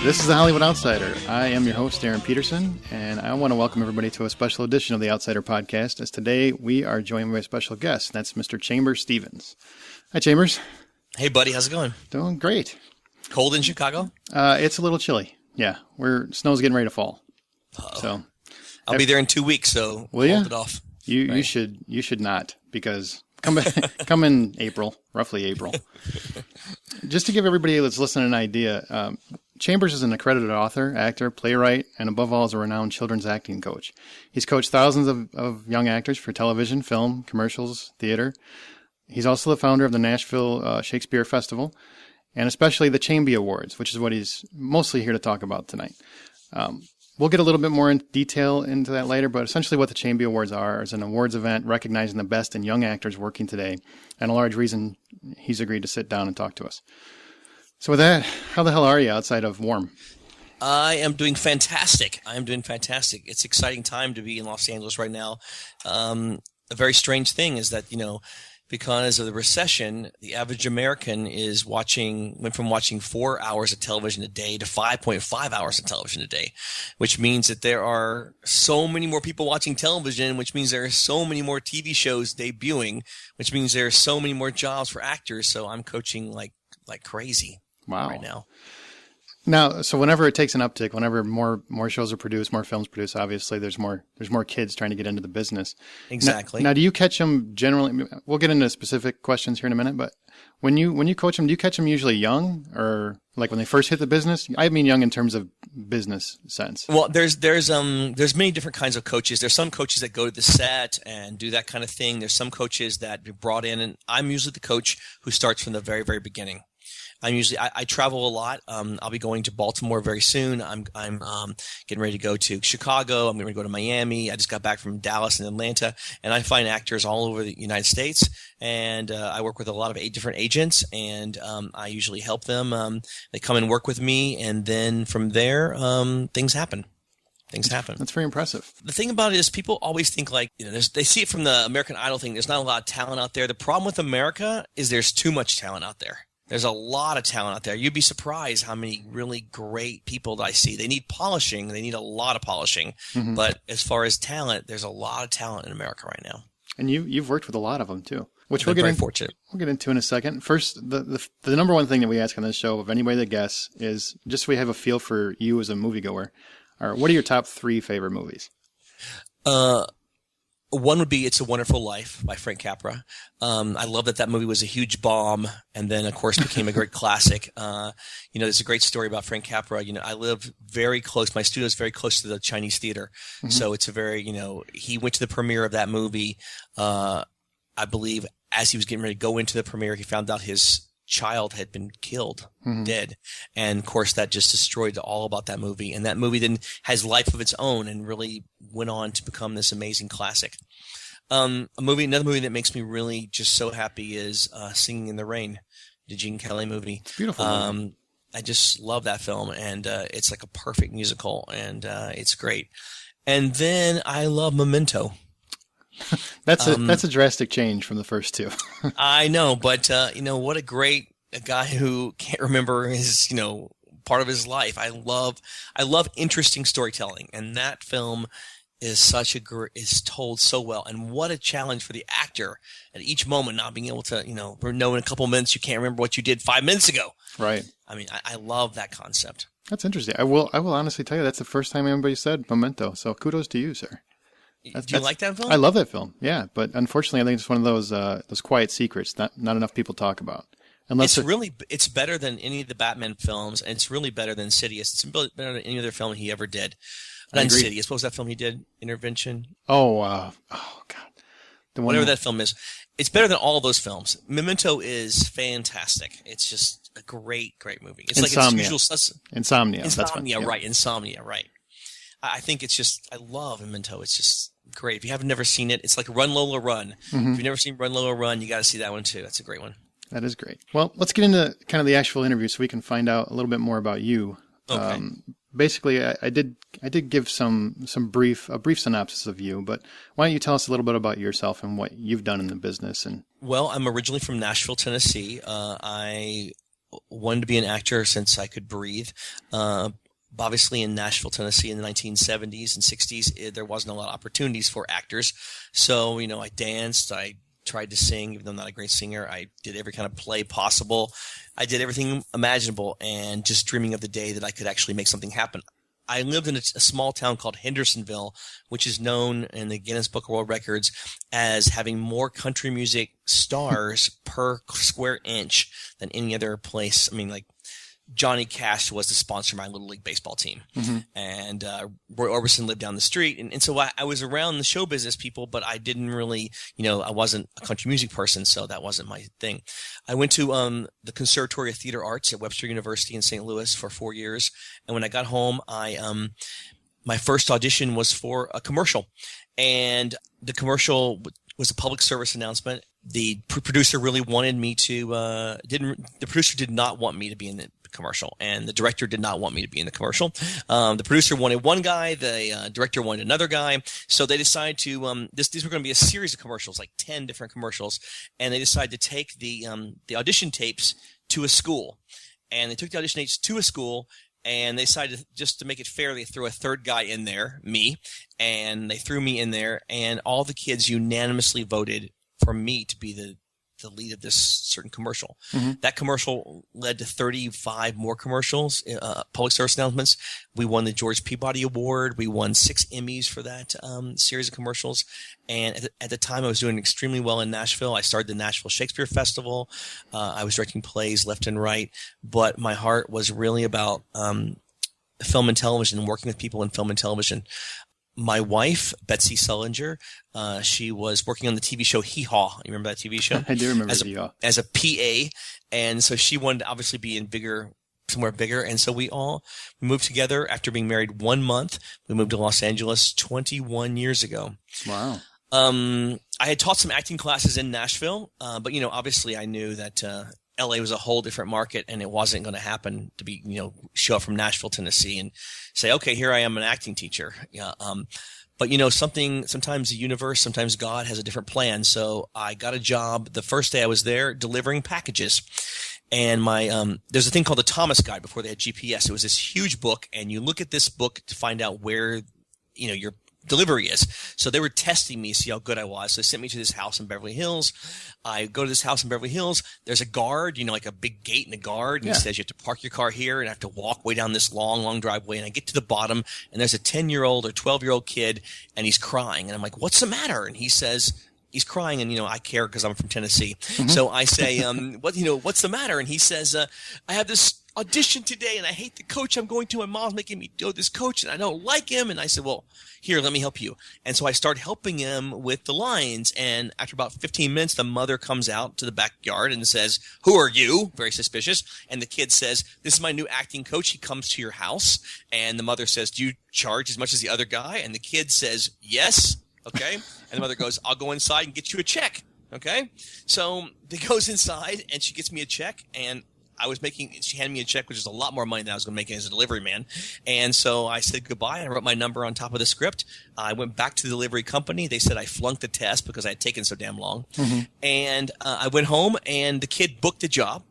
This is the Hollywood Outsider. I am your host, Aaron Peterson, and I want to welcome everybody to a special edition of the Outsider podcast, as today we are joined by a special guest. That's Mr. Chambers Stevens. Hi, Chambers. Hey, buddy. How's it going? Doing great. Cold in Chicago? It's a little chilly. Yeah, snow's getting ready to fall. Uh-oh. So I'll be there in 2 weeks, so will hold it off. You should not, because come in April, roughly April. Just to give everybody that's listening an idea, Chambers is an accredited author, actor, playwright, and above all is a renowned children's acting coach. He's coached thousands of young actors for television, film, commercials, theater. He's also the founder of the Nashville Shakespeare Festival, and especially the Chambie Awards, which is what he's mostly here to talk about tonight. We'll get a little bit more in detail into that later, but essentially what the Chambie Awards are is an awards event recognizing the best in young actors working today, and a large reason he's agreed to sit down and talk to us. So with that, how the hell are you outside of warm? I am doing fantastic. It's an exciting time to be in Los Angeles right now. A very strange thing is that, because of the recession, the average American went from watching 4 hours of television a day to 5.5 hours of television a day, which means that there are so many more people watching television, which means there are so many more TV shows debuting, which means there are so many more jobs for actors. So I'm coaching like crazy. Wow. Right now. Now, so whenever it takes an uptick, whenever more shows are produced, more films produced, obviously there's more kids trying to get into the business. Exactly. Now, do you catch them generally? We'll get into specific questions here in a minute, but when you coach them, do you catch them usually young, or like when they first hit the business? I mean young in terms of business sense. Well, there's many different kinds of coaches. There's some coaches that go to the set and do that kind of thing. There's some coaches that be brought in, and I'm usually the coach who starts from the very, very beginning. I travel a lot. I'll be going to Baltimore very soon. I'm getting ready to go to Chicago. I'm going to go to Miami. I just got back from Dallas and Atlanta, and I find actors all over the United States. And I work with a lot of different agents, and I usually help them. They come and work with me, and then from there, things happen. That's very impressive. The thing about it is people always think they see it from the American Idol thing. There's not a lot of talent out there. The problem with America is there's too much talent out there. There's a lot of talent out there. You'd be surprised how many really great people that I see. They need polishing. They need a lot of polishing. Mm-hmm. But as far as talent, there's a lot of talent in America right now. And you've worked with a lot of them too, which we'll get fortunate. We'll get into in a second. First, the number one thing that we ask on this show of anybody that guests is just so we have a feel for you as a moviegoer. Or what are your top 3 favorite movies? One would be It's a Wonderful Life by Frank Capra. I love that movie was a huge bomb and then, of course, became a great classic. There's a great story about Frank Capra. I live very close. My studio is very close to the Chinese theater. Mm-hmm. So it's a very, he went to the premiere of that movie. I believe as he was getting ready to go into the premiere, he found out his child had been killed, mm-hmm. dead. And of course that just destroyed all about that movie. And that movie then has life of its own and really went on to become this amazing classic. Another movie that makes me really just so happy is Singing in the Rain, the Gene Kelly movie. It's beautiful. I just love that film, and it's like a perfect musical, and it's great. And then I love Memento. That's a drastic change from the first two. I know, but what a great guy who can't remember his part of his life. I love interesting storytelling, and that film is is told so well. And what a challenge for the actor at each moment, not being able to in a couple minutes you can't remember what you did 5 minutes ago. Right. I mean, I love that concept. That's interesting. I will honestly tell you that's the first time anybody said Memento. So kudos to you, sir. Do you like that film? I love that film. Yeah, but unfortunately, I think it's one of those quiet secrets that not enough people talk about. It's better than any of the Batman films, and it's really better than Insidious. It's better than any other film he ever did. Not Insidious. What was that film he did? Intervention. Oh God. Whatever that film is, it's better than all those films. Memento is fantastic. It's just a great movie. It's Insomnia. like its usual. Insomnia. Insomnia, right? Insomnia, right? I think it's just, I love Memento. It's just great. If you have never seen it, it's like Run Lola Run. Mm-hmm. If you've never seen Run Lola Run, you got to see that one too. That's a great one. That is great. Well, let's get into kind of the actual interview so we can find out a little bit more about you. Okay. Basically, I did give a brief synopsis of you, but why don't you tell us a little bit about yourself and what you've done in the business? And well, I'm originally from Nashville, Tennessee. I wanted to be an actor since I could breathe. Obviously in Nashville, Tennessee in the 1970s and 60s, there wasn't a lot of opportunities for actors. So, I danced, I tried to sing, even though I'm not a great singer. I did every kind of play possible. I did everything imaginable, and just dreaming of the day that I could actually make something happen. I lived in a small town called Hendersonville, which is known in the Guinness Book of World Records as having more country music stars per square inch than any other place. I mean, like, Johnny Cash was the sponsor of my Little League baseball team. Mm-hmm. And Roy Orbison lived down the street. And so I was around the show business people, but I didn't really, I wasn't a country music person, so that wasn't my thing. I went to the Conservatory of Theater Arts at Webster University in St. Louis for 4 years. And when I got home, my first audition was for a commercial. And the commercial was a public service announcement. The producer really wanted me to the producer did not want me to be in the commercial, and the director did not want me to be in the commercial. The producer wanted one guy, the director wanted another guy, so they decided to these were going to be a series of commercials, like 10 different commercials, and they decided to take the audition tapes to a school. And they took the audition tapes to a school, and they decided, just to make it fair, they threw a third guy in there, me, and they threw me in there, and all the kids unanimously voted for me to be the lead of this certain commercial. Mm-hmm. That commercial led to 35 more commercials, public service announcements. We won the George Peabody Award. We won 6 Emmys for that series of commercials. And at the time, I was doing extremely well in Nashville. I started the Nashville Shakespeare Festival. I was directing plays left and right. But my heart was really about film and television, and working with people in film and television. My wife, Betsy Sullinger, she was working on the TV show Hee Haw. You remember that TV show? I do remember Hee Haw. As a PA. And so she wanted to obviously be in somewhere bigger. And so we moved together after being married 1 month. We moved to Los Angeles 21 years ago. Wow. I had taught some acting classes in Nashville, but, obviously I knew that LA was a whole different market, and it wasn't going to happen to be, show up from Nashville, Tennessee and say, okay, here I am, an acting teacher. Yeah. But sometimes the universe, sometimes God has a different plan. So I got a job the first day I was there delivering packages. And there's a thing called the Thomas Guide before they had GPS. It was this huge book, and you look at this book to find out where, your delivery is. So they were testing me, see how good I was. So they sent me to this house in Beverly Hills. I go to this house in Beverly Hills. There's a guard, like a big gate and a guard. And He says, you have to park your car here, and I have to walk way down this long, long driveway. And I get to the bottom, and there's a 10-year-old or 12-year-old kid, and he's crying. And I'm like, what's the matter? And he says, he's crying, and, I care because I'm from Tennessee. Mm-hmm. So I say, what's the matter? And he says, I have this audition today, and I hate the coach I'm going to. My mom's making me do this coach, and I don't like him. And I said, well, here, let me help you. And so I start helping him with the lines. And after about 15 minutes, the mother comes out to the backyard and says, who are you? Very suspicious. And the kid says, this is my new acting coach. He comes to your house. And the mother says, do you charge as much as the other guy? And the kid says, yes. Okay. And the mother goes, I'll go inside and get you a check. Okay. So he goes inside, and she gets me a check, and she handed me a check, which is a lot more money than I was going to make as a delivery man. And so I said goodbye. I wrote my number on top of the script. I went back to the delivery company. They said I flunked the test because I had taken so damn long. Mm-hmm. And I went home, and the kid booked the job.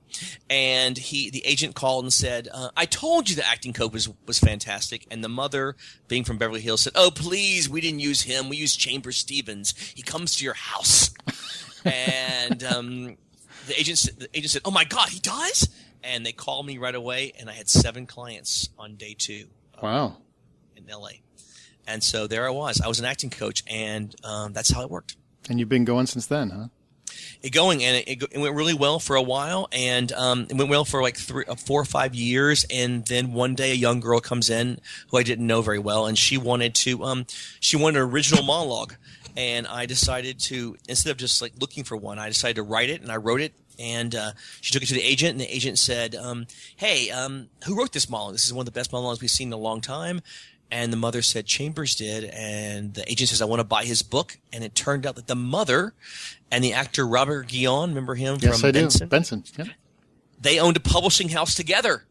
And the agent called and said, I told you the acting coach was fantastic. And the mother, being from Beverly Hills, said, oh, please, we didn't use him. We used Chambers Stevens. He comes to your house. And the agent said, oh, my God, he does? And they called me right away, and I had 7 clients on day 2. Wow. In L.A. And so there I was. I was an acting coach, and that's how it worked. And you've been going since then, huh? It went really well for a while, and it went well for like 4 or 5 years. And then one day, a young girl comes in who I didn't know very well, and she wanted an original monologue. And I decided to, instead of just like looking for one, I decided to write it, and I wrote it. And she took it to the agent, and the agent said, hey, who wrote this monologue? This is one of the best monologues we've seen in a long time. And the mother said, Chambers did. And the agent says, I want to buy his book. And it turned out that the mother and the actor Robert Guillaume, remember him from Benson? Do. Benson, yep. They owned a publishing house together.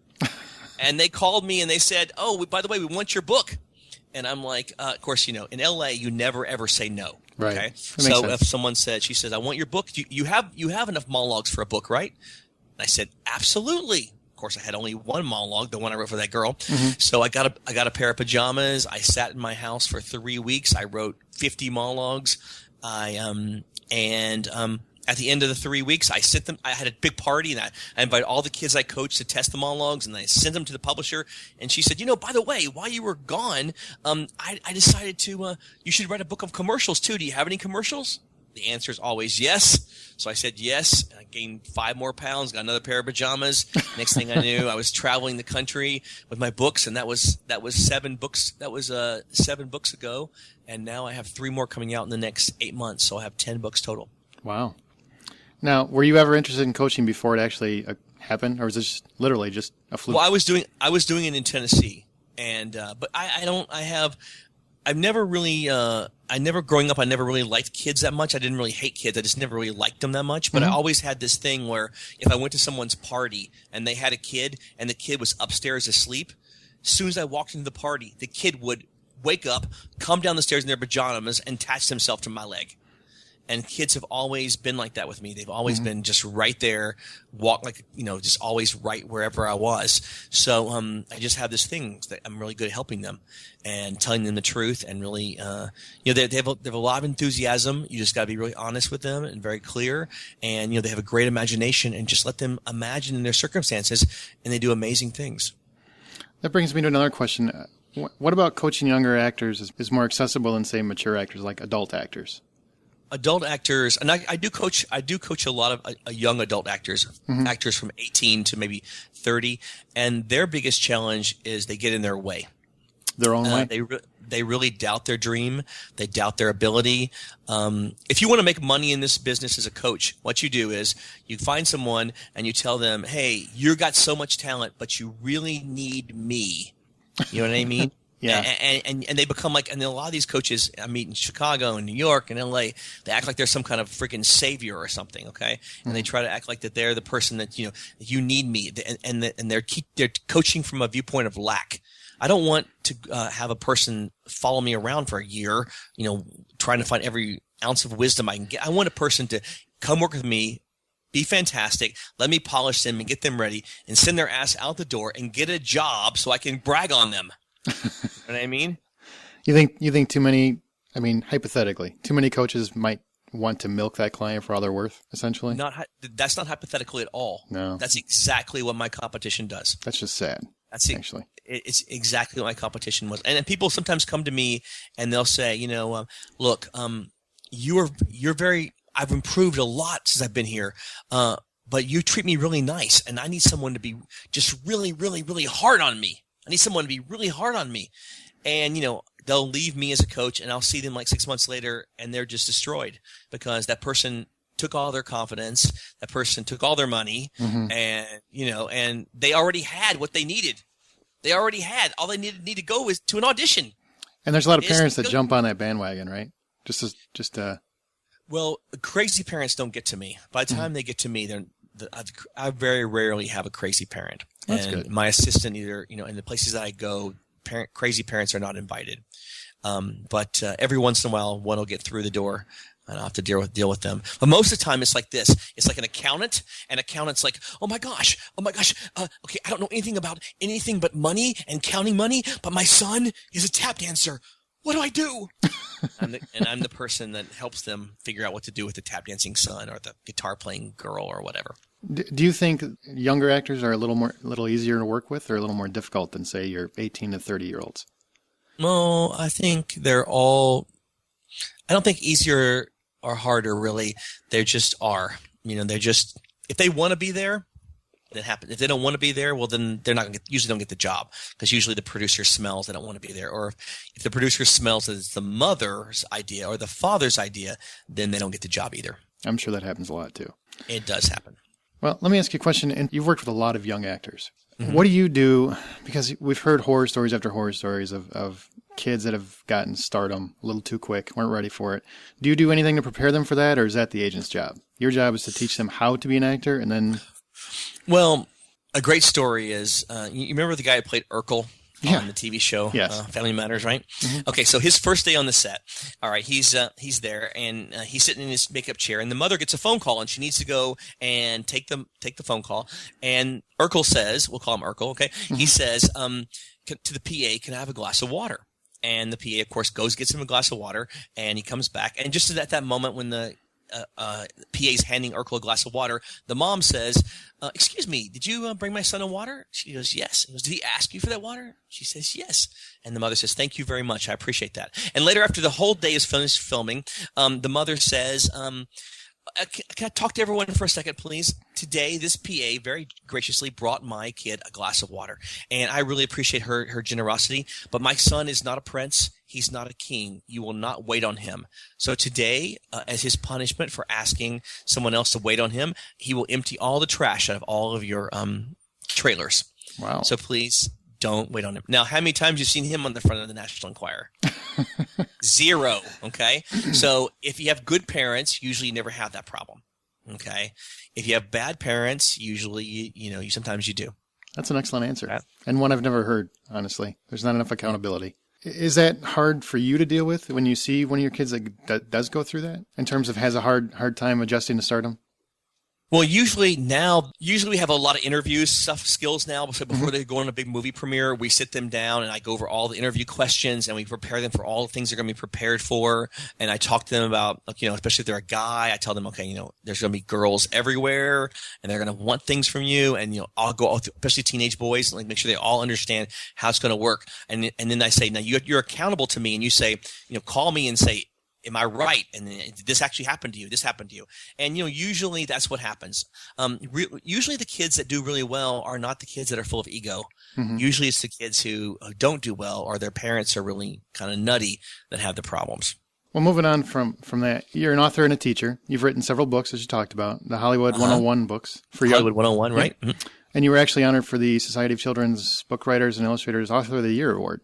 And they called me, and they said, oh, by the way, we want your book. And I'm like, of course, in L.A., you never, ever say no. Right. Okay. So if someone she says, I want your book. You have enough monologues for a book, right? And I said, absolutely. Of course, I had only one monologue, the one I wrote for that girl. So I got a pair of pajamas. I sat in my house for 3 weeks. I wrote 50 monologues. At the end of the 3 weeks, I sent them. I had a big party, and I invited all the kids I coached to test the monologues, and I sent them to the publisher. And she said, by the way, while you were gone, I decided you should write a book of commercials too. Do you have any commercials? The answer is always yes. So I said yes. And I gained 5 more pounds, got another pair of pajamas. Next thing I knew, I was traveling the country with my books, and that was 7 books. That was 7 books ago, and now I have 3 more coming out in the next 8 months. So I have 10 books total. Wow. Now, were you ever interested in coaching before it actually happened, or was this literally just a fluke? Well, I was doing it in Tennessee, and but I've never really growing up, I never really liked kids that much. I didn't really hate kids. I just never really liked them that much. But I always had this thing where if I went to someone's party and they had a kid and the kid was upstairs asleep, as soon as I walked into the party, the kid would wake up, come down the stairs in their pajamas, and attach themselves to my leg. And kids have always been like that with me. They've always been just right there, just always right wherever I was. So I just have this thing that I'm really good at helping them and telling them the truth, and really, they have a lot of enthusiasm. You just got to be really honest with them and very clear. And they have a great imagination, and just let them imagine in their circumstances, and they do amazing things. That brings me to another question. What about coaching younger actors is more accessible than, say, mature actors, like adult actors? Adult actors, and I do coach a lot of young adult actors, actors from 18 to maybe 30, and their biggest challenge is they get in their way. Their own way? They really doubt their dream. They doubt their ability. If you want to make money in this business as a coach, what you do is you find someone and you tell them, hey, you got so much talent, but you really need me. You know what I mean? Yeah. And they become like, and then a lot of these coaches I meet in Chicago and New York and LA, they act like they're some kind of freaking savior or something. Okay. And they try to act like that they're the person that, you need me. And they're coaching from a viewpoint of lack. I don't want to have a person follow me around for a year, trying to find every ounce of wisdom I can get. I want a person to come work with me, be fantastic, let me polish them and get them ready, and send their ass out the door and get a job so I can brag on them. You know what I mean? You think too many, hypothetically, too many coaches might want to milk that client for all they're worth, essentially? That's not hypothetical at all. No. That's exactly what my competition does. That's just sad. Actually. It's exactly what my competition was. And people sometimes come to me and they'll say, look, I've improved a lot since I've been here. But you treat me really nice, and I need someone to be just really, really, really hard on me. I need someone to be really hard on me. And, they'll leave me as a coach, and I'll see them like 6 months later, and they're just destroyed because that person took all their confidence. That person took all their money, and they already had what they needed. They already had. All they need to go is to an audition. And there's a lot of parents that jump on that bandwagon, right? Well, crazy parents don't get to me. By the time they get to me, I very rarely have a crazy parent. That's good. My assistant either, in the places that I go, crazy parents are not invited. But every once in a while, one will get through the door, and I'll have to deal with them. But most of the time, it's like this. It's like an accountant. An accountant's like, oh my gosh. Okay, I don't know anything about anything but money and counting money, but my son is a tap dancer. What do I do? I'm the person that helps them figure out what to do with the tap dancing son or the guitar playing girl or whatever. Do you think younger actors are a little easier to work with, or a little more difficult than, say, your 18 to 30-year-olds? No, I think they're all. I don't think easier or harder really. They just are. They're just, if they want to be there, it happens. If they don't want to be there, well, then they're not usually don't get the job, because usually the producer smells they don't want to be there. Or if the producer smells that it's the mother's idea or the father's idea, then they don't get the job either. I'm sure that happens a lot too. It does happen. Well, let me ask you a question. And you've worked with a lot of young actors. Mm-hmm. What do you do? Because we've heard horror stories after horror stories of kids that have gotten stardom a little too quick, weren't ready for it. Do you do anything to prepare them for that, or is that the agent's job? Your job is to teach them how to be an actor, and then... Well, a great story is, you remember the guy who played Urkel Yeah. on the TV show Yes. Family Matters, right? Okay, so his first day on the set. All right, he's there and he's sitting in his makeup chair, and the mother gets a phone call, and she needs to go and take the phone call. And Urkel says, we'll call him Urkel, okay? He says to the PA, "Can I have a glass of water?" And the PA, of course, gets him a glass of water, and he comes back. And just at that moment when the PA's handing Urkel a glass of water, the mom says, "Excuse me, did you bring my son a water?" She goes, "Yes." He goes, "Did he ask you for that water?" She says, "Yes." And the mother says, "Thank you very much. I appreciate that." And later, after the whole day is finished filming, the mother says, "Can I talk to everyone for a second, please? Today, this PA very graciously brought my kid a glass of water, and I really appreciate her generosity. But my son is not a prince. He's not a king. You will not wait on him. So today, as his punishment for asking someone else to wait on him, he will empty all the trash out of all of your trailers. Wow. So please don't wait on him." Now, how many times you've seen him on the front of the National Enquirer? 0. Okay. So if you have good parents, usually you never have that problem. Okay. If you have bad parents, usually you sometimes you do. That's an excellent answer. Yeah. And one I've never heard, honestly. There's not enough accountability. Is that hard for you to deal with when you see one of your kids that does go through that in terms of has a hard time adjusting to stardom? Well, usually we have a lot of interviews, soft skills now. So before they go on a big movie premiere, we sit them down and I go over all the interview questions and we prepare them for all the things they're going to be prepared for. And I talk to them about, especially if they're a guy, I tell them, okay, there's going to be girls everywhere and they're going to want things from you. And, I'll go, especially teenage boys, like make sure they all understand how it's going to work. And then I say, now you're accountable to me, and you say, call me and say, "Am I right? And did this actually happen to you? This happened to you." And, usually that's what happens. Usually the kids that do really well are not the kids that are full of ego. Mm-hmm. Usually it's the kids who don't do well or their parents are really kind of nutty that have the problems. Well, moving on from that, you're an author and a teacher. You've written several books, as you talked about, the Hollywood 101 books. Hollywood 101, right? Yeah. Mm-hmm. And you were actually honored for the Society of Children's Book Writers and Illustrators Author of the Year Award.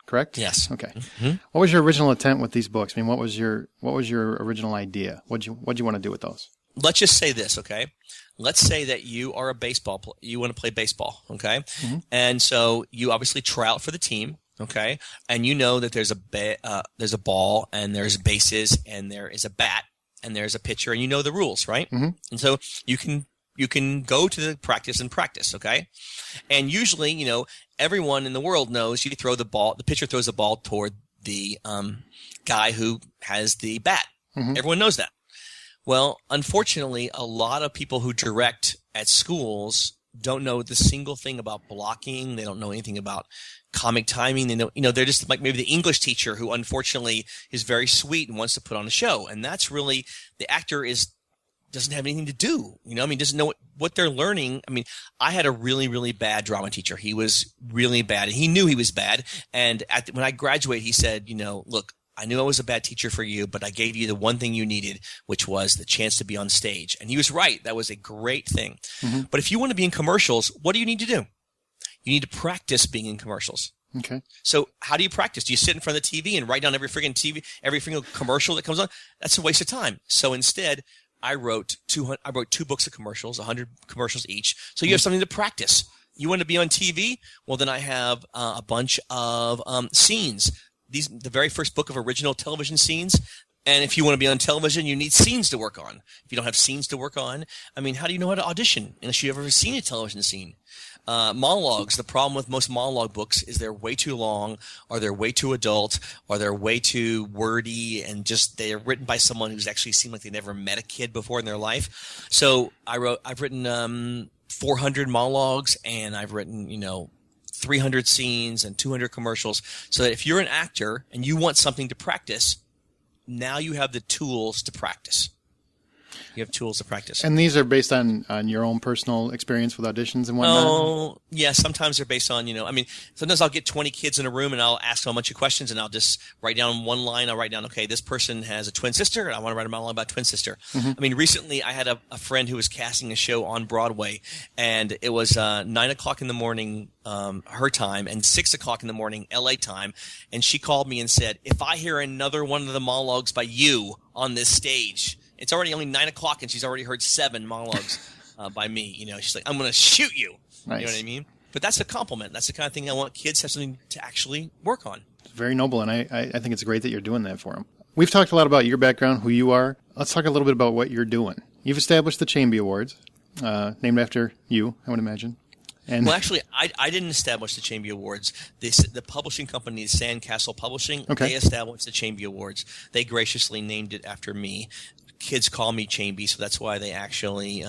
Correct? Yes. Okay. Mm-hmm. What was your original intent with these books? I mean, what was your original idea? What'd you want to do with those? Let's just say this, okay? Let's say that you are you want to play baseball, okay? Mm-hmm. And so you obviously try out for the team, okay? And you know that there's a ball and there's bases and there is a bat and there's a pitcher and you know the rules, right? Mm-hmm. And so you can go to the practice and practice, okay? And usually, everyone in the world knows you throw the ball, the pitcher throws the ball toward the guy who has the bat. Mm-hmm. Everyone knows that. Well, unfortunately, a lot of people who direct at schools don't know the single thing about blocking. They don't know anything about comic timing. They know, they're just like maybe the English teacher who unfortunately is very sweet and wants to put on a show. And that's really, the actor doesn't have anything to do, doesn't know what they're learning. I mean, I had a really, really bad drama teacher. He was really bad and he knew he was bad. And when I graduated, he said, "Look, I knew I was a bad teacher for you, but I gave you the one thing you needed, which was the chance to be on stage." And he was right. That was a great thing. Mm-hmm. But if you want to be in commercials, what do you need to do? You need to practice being in commercials. Okay. So how do you practice? Do you sit in front of the TV and write down every freaking commercial that comes on? That's a waste of time. So instead, I wrote 2 books of commercials, 100 commercials each. So you have something to practice. You want to be on TV? Well, then I have a bunch of scenes. The very first book of original television scenes. And if you want to be on television, you need scenes to work on. If you don't have scenes to work on, how do you know how to audition unless you've ever seen a television scene? Monologues. The problem with most monologue books is they're way too long, or they're way too adult, or they're way too wordy, and just they're written by someone who's actually seemed like they never met a kid before in their life. So I've written 400 monologues, and I've written 300 scenes and 200 commercials. So that if you're an actor and you want something to practice, now you have the tools to practice. You have tools to practice. And these are based on your own personal experience with auditions and whatnot? Oh, yeah. Sometimes they're based on, sometimes I'll get 20 kids in a room and I'll ask them a bunch of questions and I'll just write down one line. I'll write down, okay, this person has a twin sister and I want to write a monologue about twin sister. Mm-hmm. Recently I had a friend who was casting a show on Broadway and it was 9 o'clock in the morning her time and 6 o'clock in the morning LA time. And she called me and said, "If I hear another one of the monologues by you on this stage," it's already only 9 o'clock and she's already heard 7 monologues by me. She's like, "I'm going to shoot you." Nice. You know what I mean? But that's a compliment. That's the kind of thing I want kids to have something to actually work on. It's very noble, and I think it's great that you're doing that for them. We've talked a lot about your background, who you are. Let's talk a little bit about what you're doing. You've established the Chamby Awards, named after you, I would imagine. And well, actually, I didn't establish the Chamby Awards. The publishing company, Sandcastle Publishing, they established the Chamby Awards. They graciously named it after me. Kids call me Chamby, so that's why they actually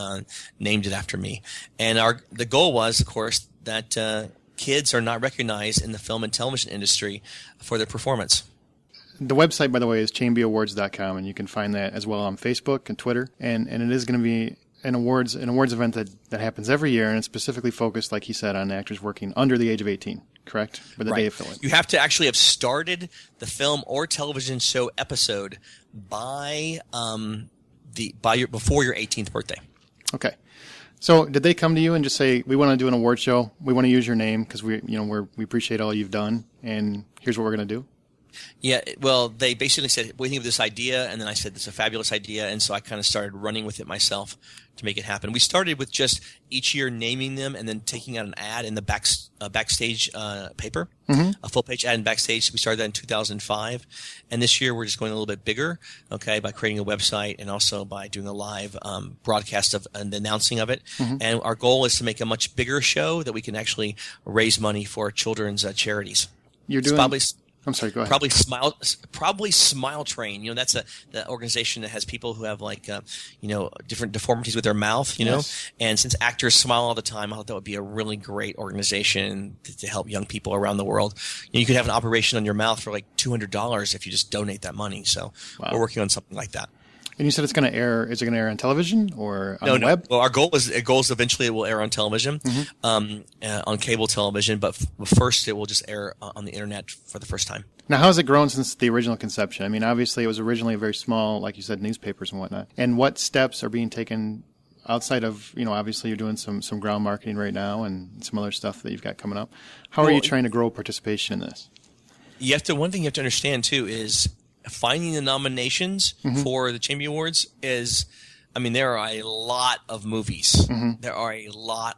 named it after me. And the goal was, of course, that kids are not recognized in the film and television industry for their performance. The website, by the way, is chambyawards.com, and you can find that as well on Facebook and Twitter. And it is going to be an awards event that happens every year, and it's specifically focused, like he said, on actors working under the age of 18, correct? With a day affiliate. You have to actually have started the film or television show episode by before your 18th birthday. Okay. So did they come to you and just say, we want to do an award show, we want to use your name because we appreciate all you've done, and here's what we're going to do? Yeah, well, they basically said, what do you think of this idea? And then I said, this is a fabulous idea. And so I kind of started running with it myself to make it happen. We started with just each year naming them and then taking out an ad in the backstage paper, a full-page ad in Backstage. We started that in 2005. And this year we're just going a little bit bigger, by creating a website and also by doing a live broadcast of and the announcing of it. And our goal is to make a much bigger show that we can actually raise money for children's charities. You're doing... I'm sorry, go ahead. Probably Smile Train. That's the organization that has people who have different deformities with their mouth, Yes. And since actors smile all the time, I thought that would be a really great organization to help young people around the world. You could have an operation on your mouth for like $200 if you just donate that money. So We're working on something like that. And you said it's going to air. Is it going to air on television or on the web? Well, our goal is eventually it will air on television, on cable television. But first, it will just air on the internet for the first time. Now, how has it grown since the original conception? I mean, obviously, it was originally very small, like you said, newspapers and whatnot. And what steps are being taken outside of, obviously, you're doing some ground marketing right now and some other stuff that you've got coming up. How are you trying to grow participation in this? One thing you have to understand too is finding the nominations for the Chamby Awards is, there are a lot of movies. There are a lot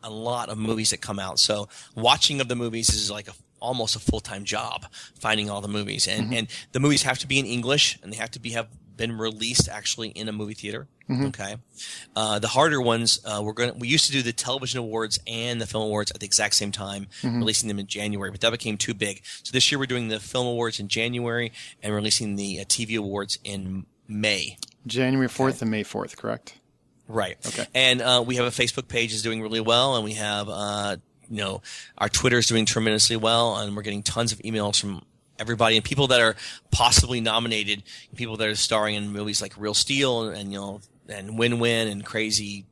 of movies that come out. So watching of the movies is like almost a full-time job, finding all the movies. And the movies have to be in English, and they have to have been released actually in a movie theater. Okay. The harder ones, we used to do the television awards and the film awards at the exact same time, releasing them in January, but that became too big. So this year we're doing the film awards in January and releasing the TV awards in May. January 4th and May 4th, correct? Right. Okay. And we have a Facebook page is doing really well, and we have our Twitter is doing tremendously well, and we're getting tons of emails from everybody and people that are possibly nominated, people that are starring in movies like Real Steel and Win-Win and Crazy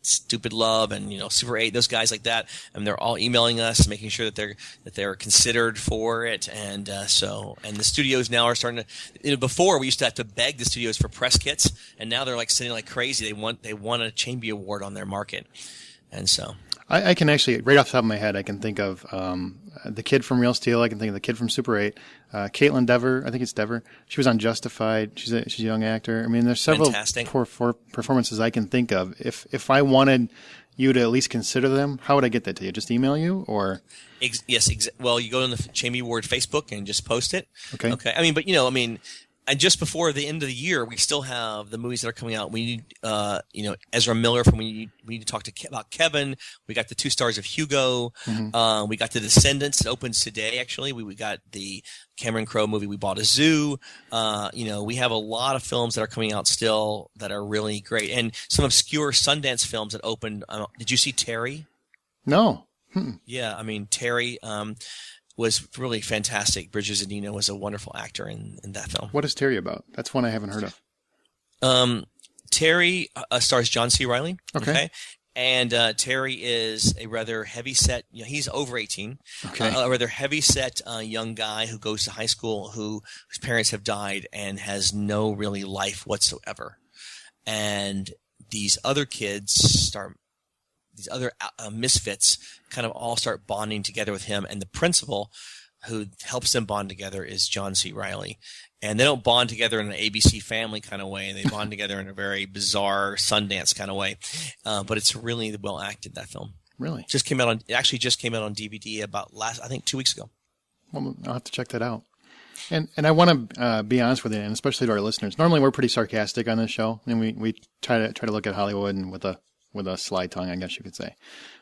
Stupid Love and Super 8, those guys like that, and they're all emailing us, making sure that they're considered for it, and the studios now are starting to. Before we used to have to beg the studios for press kits, and now they're like sitting like crazy. They want a Chamby Award on their market, and so. I can actually, right off the top of my head, I can think of the kid from Real Steel. I can think of the kid from Super 8. Caitlin Dever, I think it's Dever. She was on Justified. She's a young actor. I mean, there's several performances I can think of. If I wanted you to at least consider them, how would I get that to you? Just email you or? Yes. Well, you go on the Chamby Award Facebook and just post it. Okay. And just before the end of the year, we still have the movies that are coming out. We need, Ezra Miller we need to talk about Kevin. We got the 2 stars of Hugo. We got The Descendants. It opens today, actually. We got the Cameron Crowe movie, We Bought a Zoo. We have a lot of films that are coming out still that are really great. And some obscure Sundance films that opened. Did you see Terry? No. Yeah, Terry was really fantastic. Bridget Zedino was a wonderful actor in that film. What is Terry about? That's one I haven't heard of. Terry stars John C. Reilly. Okay. And Terry is a rather heavy-set, he's over 18, a rather heavy-set young guy who goes to high school whose parents have died and has no really life whatsoever. And these other kids these other misfits kind of all start bonding together with him. And the principal who helps them bond together is John C. Reilly. And they don't bond together in an ABC Family kind of way. They bond together in a very bizarre Sundance kind of way. But it's really well acted, that film. Really? It actually just came out on DVD about I think 2 weeks ago. Well, I'll have to check that out. And I want to be honest with you, and especially to our listeners. Normally, we're pretty sarcastic on this show, and we try to look at Hollywood and with a sly tongue, I guess you could say.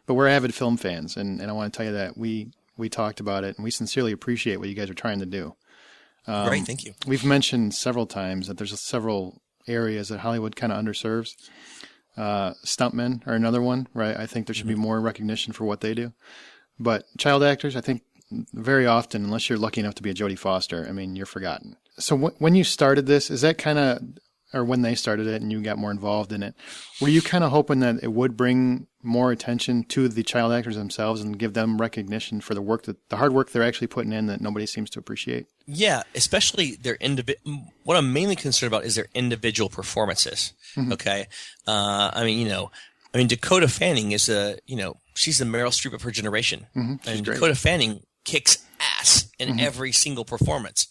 But we're avid film fans, and I want to tell you that we talked about it, and we sincerely appreciate what you guys are trying to do. Great, thank you. We've mentioned several times that there's several areas that Hollywood kind of underserves. Stuntmen are another one, right? I think there should be more recognition for what they do. But child actors, I think very often, unless you're lucky enough to be a Jodie Foster, I mean, you're forgotten. So when you started this, is that kind of, or when they started it and you got more involved in it, were you kind of hoping that it would bring more attention to the child actors themselves and give them recognition for the hard work they're actually putting in that nobody seems to appreciate? Yeah, especially what I'm mainly concerned about is their individual performances. Mm-hmm. Okay. Dakota Fanning is she's the Meryl Streep of her generation. Mm-hmm. And Dakota Fanning kicks ass in every single performance.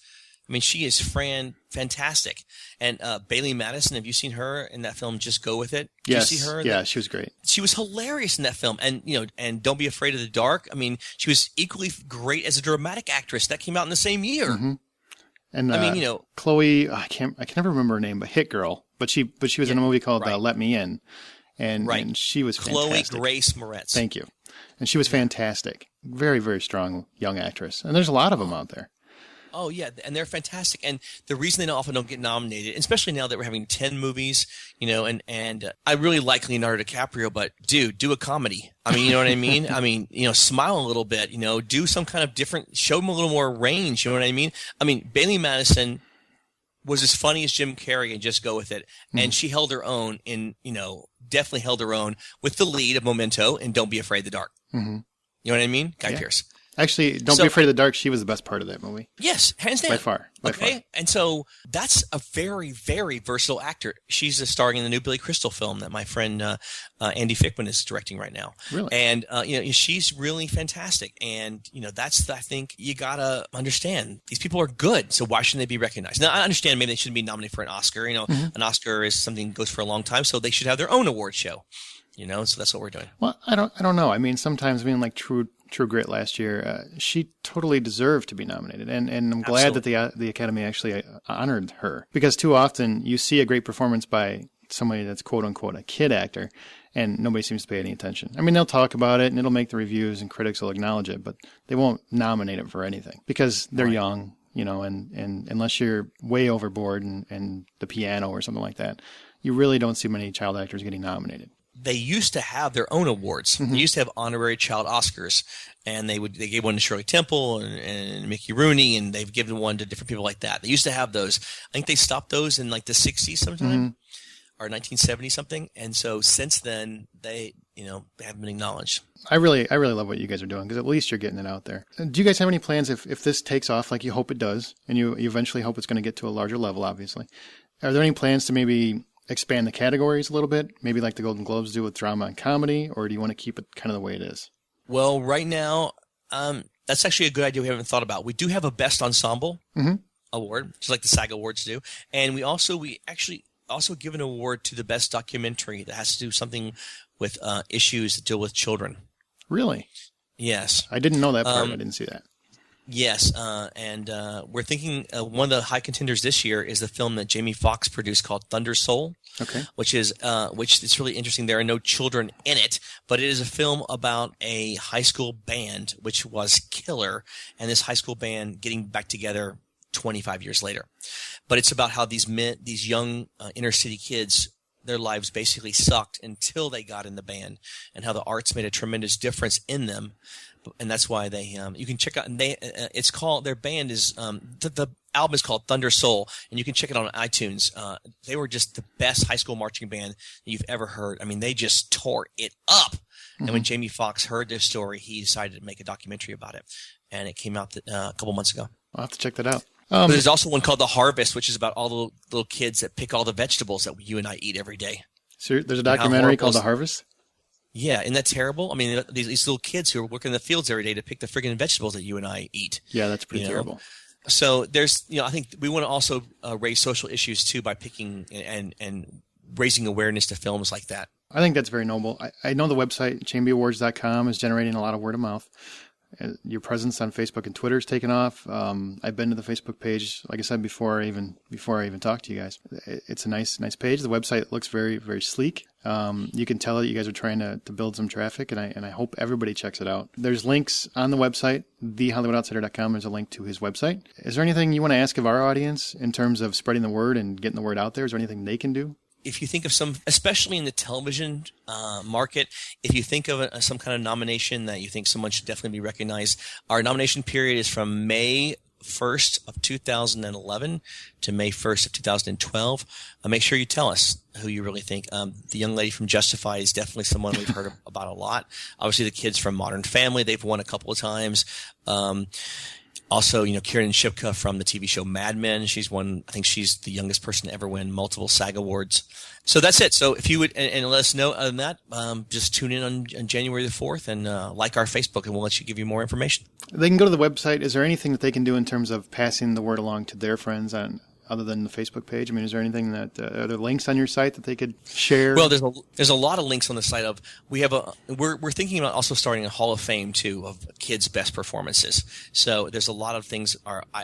I mean, she is fantastic. And Bailey Madison, have you seen her in that film, Just Go With It? Did yes. you see her? Yeah, she was great. She was hilarious in that film. And Don't Be Afraid of the Dark. I mean, she was equally great as a dramatic actress. That came out in the same year. Mm-hmm. And Chloe, I can never remember her name, but Hit Girl. But she was in a movie called Let Me In. And she was fantastic. Chloe Grace Moretz. Thank you. And she was fantastic. Very, very strong young actress. And there's a lot of them out there. Oh, yeah, and they're fantastic. And the reason they often don't get nominated, especially now that we're having 10 movies, and I really like Leonardo DiCaprio, but dude, do a comedy. I mean, you know what I mean? I mean, smile a little bit, do some kind of different, show them a little more range, you know what I mean? I mean, Bailey Madison was as funny as Jim Carrey and Just Go With It. Mm-hmm. And she held her own definitely held her own with the lead of Memento and Don't Be Afraid of the Dark. Mm-hmm. You know what I mean? Guy Pearce. Actually, Don't Be Afraid of the Dark, she was the best part of that movie. Yes, hands down. By far. And so that's a very, very versatile actor. She's starring in the new Billy Crystal film that my friend Andy Fickman is directing right now. Really? And, she's really fantastic. And, I think you got to understand these people are good. So why shouldn't they be recognized? Now, I understand maybe they shouldn't be nominated for an Oscar. An Oscar is something that goes for a long time, so they should have their own award show. So that's what we're doing. Well, I don't know. I mean, sometimes, like True Grit last year, she totally deserved to be nominated, and I'm glad that the Academy actually honored her, because too often you see a great performance by somebody that's quote unquote a kid actor, and nobody seems to pay any attention. I mean, they'll talk about it and it'll make the reviews and critics will acknowledge it, but they won't nominate it for anything because they're young, and unless you're way overboard and the piano or something like that, you really don't see many child actors getting nominated. They used to have their own awards. Mm-hmm. They used to have honorary child Oscars, and they gave one to Shirley Temple and Mickey Rooney, and they've given one to different people like that. They used to have those. I think they stopped those in like the 60s sometime, or 1970 something. And so since then, they haven't been acknowledged. I really love what you guys are doing, because at least you're getting it out there. Do you guys have any plans if this takes off like you hope it does, and you eventually hope it's going to get to a larger level, obviously? Are there any plans to maybe expand the categories a little bit, maybe like the Golden Globes do with drama and comedy, or do you want to keep it kind of the way it is? Well, right now, that's actually a good idea we haven't thought about. We do have a Best Ensemble award, just like the SAG Awards do, and we actually give an award to the Best Documentary that has to do something with issues that deal with children. Really? Yes. I didn't know that part. I didn't see that. Yes, and we're thinking one of the high contenders this year is the film that Jamie Foxx produced called Thunder Soul. Okay. Which is really interesting. There are no children in it, but it is a film about a high school band which was killer, and this high school band getting back together 25 years later. But it's about how these young inner city kids, their lives basically sucked until they got in the band, and how the arts made a tremendous difference in them. And that's why you can check out, and it's called, their band is, the album is called Thunder Soul, and you can check it out on iTunes. They were just the best high school marching band that you've ever heard. I mean, they just tore it up. Mm-hmm. And when Jamie Foxx heard this story, he decided to make a documentary about it. And it came out a couple months ago. I'll have to check that out. But there's also one called The Harvest, which is about all the little kids that pick all the vegetables that you and I eat every day. So there's a documentary called The Harvest? Yeah, isn't that terrible? I mean, these little kids who are working in the fields every day to pick the friggin' vegetables that you and I eat. Yeah, that's pretty terrible. So there's, I think we want to also raise social issues too by picking and raising awareness to films like that. I think that's very noble. I know the website, chainbeawards.com, is generating a lot of word of mouth. Your presence on Facebook and Twitter is taking off. I've been to the Facebook page, like I said before I even talked to you guys. It's a nice page. The website looks very, very sleek. You can tell that you guys are trying to build some traffic, and I hope everybody checks it out. There's links on the website, thehollywoodoutsiders.com. There's a link to his website. Is there anything you want to ask of our audience in terms of spreading the word and getting the word out there? Is there anything they can do? If you think of some, especially in the television market, if you think of some kind of nomination that you think someone should definitely be recognized, our nomination period is from May 1st of 2011 to May 1st of 2012. Make sure you tell us who you really think. The young lady from Justified is definitely someone we've heard about a lot. Obviously, the kids from Modern Family, they've won a couple of times. Also, Kiernan Shipka from the TV show Mad Men. I think she's the youngest person to ever win multiple SAG awards. So that's it. So if you would, and let us know other than that, just tune in on January the 4th and like our Facebook, and we'll give you more information. They can go to the website. Is there anything that they can do in terms of passing the word along to their friends other than the Facebook page? I mean, is there anything that are there links on your site that they could share? Well, there's a lot of links on the site. We're thinking about also starting a Hall of Fame too of kids' best performances. So there's a lot of things,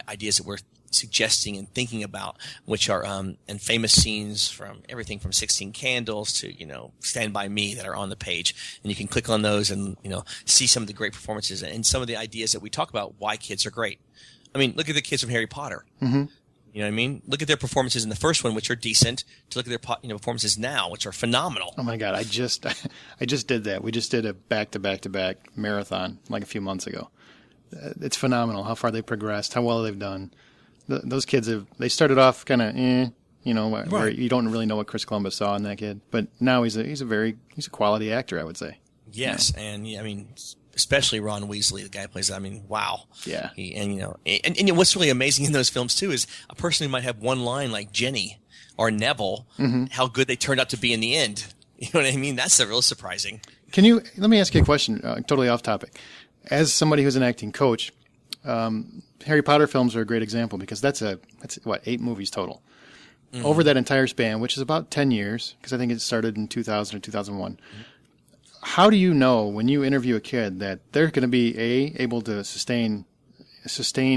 ideas that we're suggesting and thinking about, which are and famous scenes from everything from 16 Candles to Stand By Me that are on the page, and you can click on those and see some of the great performances and some of the ideas that we talk about why kids are great. I mean, look at the kids from Harry Potter. Mm-hmm. You know what I mean? Look at their performances in the first one, which are decent, to look at their performances now, which are phenomenal. Oh my God, I just did that. We just did a back-to-back marathon like a few months ago. It's phenomenal how far they progressed, how well they've done. Those kids they started off kind of where Right. you don't really know what Chris Columbus saw in that kid, but now he's a quality actor, I would say. Yes, and I mean, especially Ron Weasley, the guy who plays. I mean, wow. Yeah. And what's really amazing in those films too is a person who might have one line like Jenny or Neville, how good they turned out to be in the end. You know what I mean? That's real surprising. Let me ask you a question, totally off topic. As somebody who's an acting coach, Harry Potter films are a great example because that's 8 movies total. Mm-hmm. Over that entire span, which is about 10 years, because I think it started in 2000 or 2001. Mm-hmm. How do you know when you interview a kid that they're going to be able to sustain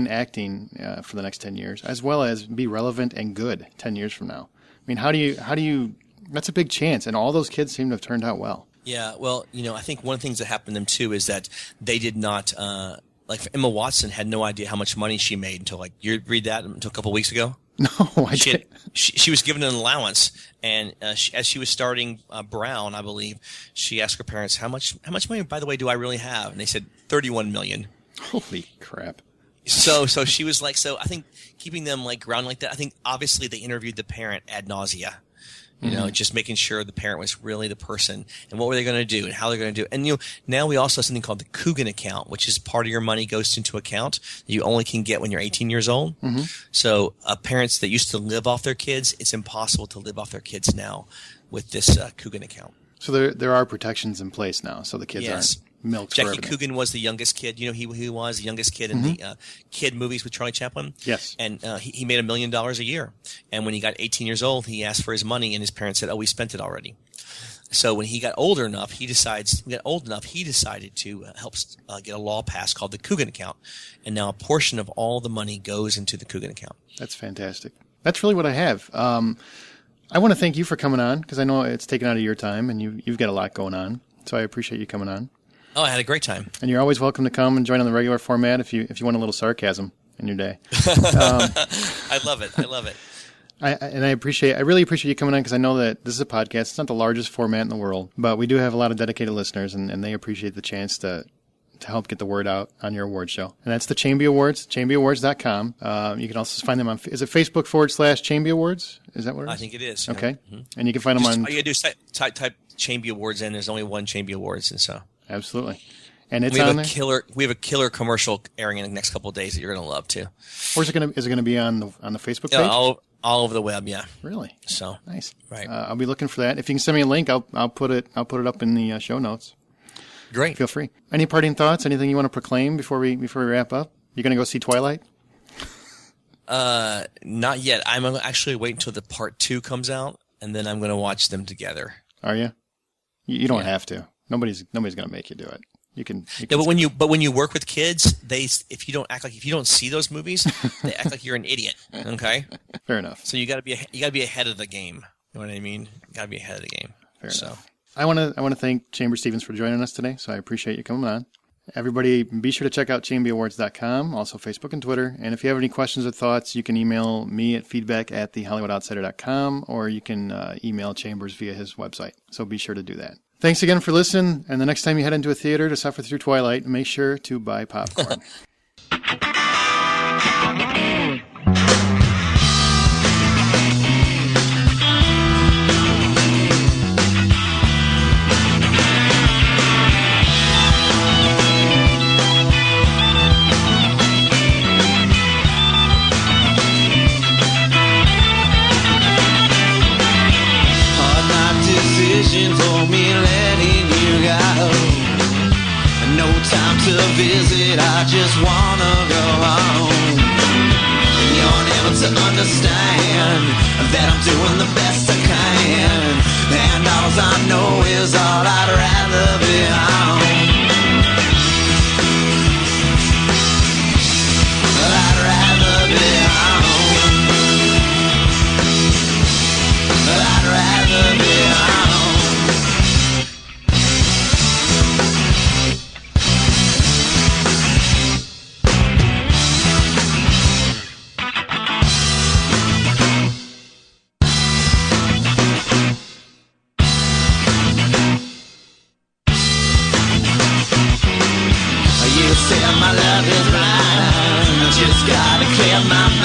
acting for the next 10 years, as well as be relevant and good 10 years from now? I mean, how do you? That's a big chance, and all those kids seem to have turned out well. Yeah, well, I think one of the things that happened to them too is that they did not. Like Emma Watson had no idea how much money she made until you read that until a couple of weeks ago. No, I didn't. She was given an allowance, and as she was starting Brown, I believe, she asked her parents, "How much money, by the way, do I really have?" And they said $31 million. Holy crap! So she was like, so I think keeping them grounded like that. I think obviously they interviewed the parent ad nausea. Just making sure the parent was really the person and what were they going to do and how they're going to do it. And, now we also have something called the Coogan account, which is part of your money goes into account that you only can get when you're 18 years old. Mm-hmm. So parents that used to live off their kids, it's impossible to live off their kids now with this Coogan account. So there are protections in place now, so the kids aren't milked for Jackie everything. Coogan was the youngest kid. He was the youngest kid in the kid movies with Charlie Chaplin. Yes. And he made $1 million a year. And when he got 18 years old, he asked for his money, and his parents said, "Oh, we spent it already." So when he got older enough, he decided to help get a law passed called the Coogan account. And now a portion of all the money goes into the Coogan account. That's fantastic. That's really what I have. I want to thank you for coming on because I know it's taken out of your time, and you've got a lot going on. So I appreciate you coming on. Oh, I had a great time. And you're always welcome to come and join on the regular format if you want a little sarcasm in your day. I love it. I really appreciate you coming on because I know that this is a podcast. It's not the largest format in the world, but we do have a lot of dedicated listeners, and they appreciate the chance to help get the word out on your award show. And that's the Chainbee Awards, chainbeeawards.com. You can also find them on, is it Facebook/Chainbee Awards? Is that what it is? I think it is. Okay. Mm-hmm. And you can find them on. All you got to do is type Chainbee Awards in. There's only one Chainbee Awards, and so. Absolutely. And it's we have on a there? We have a killer commercial airing in the next couple of days that you're going to love too. Or is it going to be on the Facebook page? Yeah, all over the web, yeah. Really? So nice. Right. I'll be looking for that. If you can send me a link, I'll put it up in the show notes. Great. Feel free. Any parting thoughts? Anything you want to proclaim before we wrap up? You going to go see Twilight? Not yet. I'm actually waiting until the part 2 comes out, and then I'm going to watch them together. Are you? You don't have to. Nobody's going to make you do it. You can Yeah, but when you work with kids, if you don't see those movies, they act like you're an idiot. Okay. Fair enough. So you got to be ahead of the game. You know what I mean? You got to be ahead of the game. Fair enough. I want to thank Chamber Stevens for joining us today. So I appreciate you coming on. Everybody, be sure to check out ChamberAwards.com, also Facebook and Twitter. And if you have any questions or thoughts, you can email me at feedback@thehollywoodoutsiders.com, or you can email Chambers via his website. So be sure to do that. Thanks again for listening. And the next time you head into a theater to suffer through Twilight, make sure to buy popcorn. For me letting you go, no time to visit, I just wanna go home. And you're never to understand that I'm doing the best I can, and all I know is all I'd rather be home. I'd rather be home. I'd rather be home. You said my love is blind, I just gotta clear my mind.